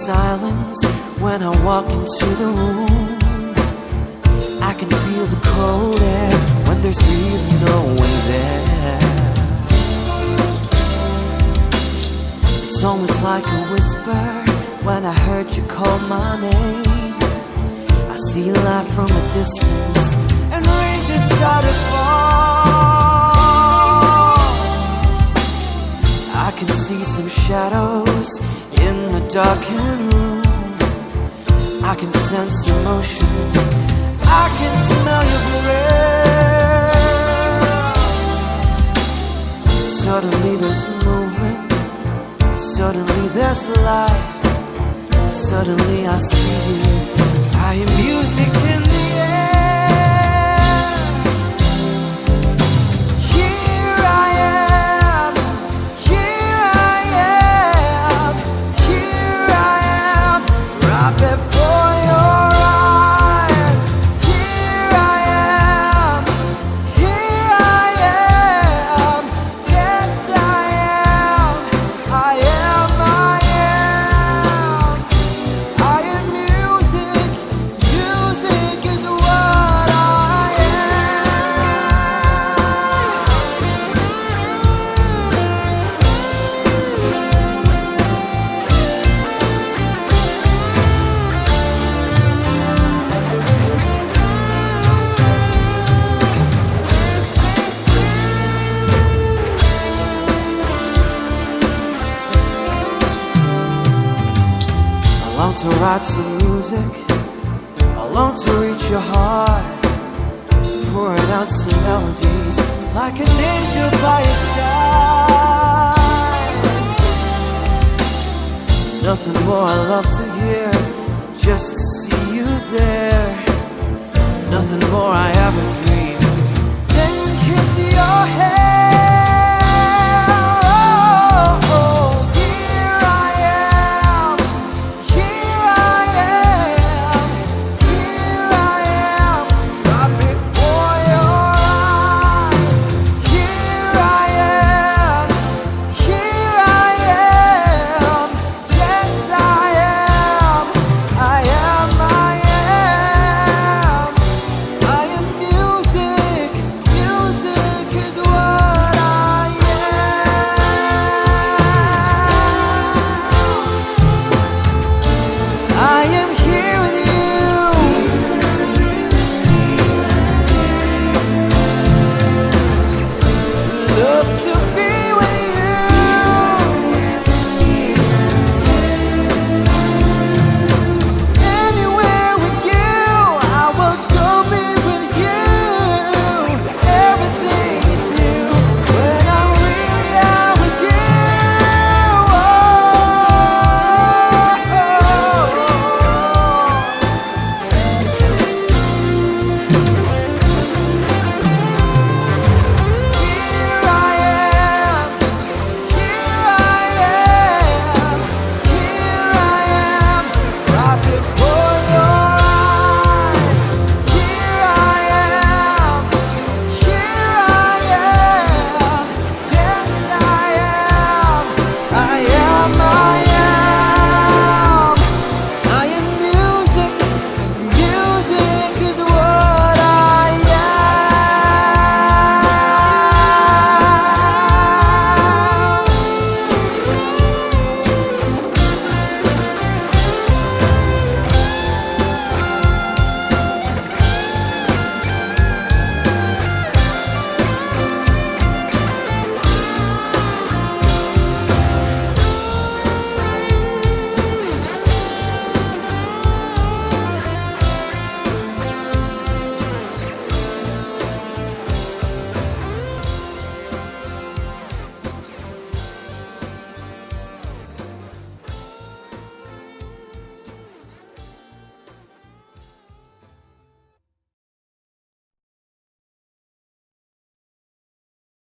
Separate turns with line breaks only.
silence when I walk into the room. I can feel the cold air when there's really no one there. It's almost like a whisper when I heard you call my name. I see light from a distance and rain just started to fall. I can see some shadows in the darkened room. I can sense emotion, I can smell your breath. Suddenly there's movement, suddenly there's light. Suddenly I see you, I hear music in the air. Here I am, here I am, here I am, right before your eyes. Here I am, here I am, yes I am, I am, I am. I am music, music is what I I long to write some music, I long to reach your heart, pouring out some melodies like an angel by your side. Nothing more I love to hear, just to see you there. Nothing more I ever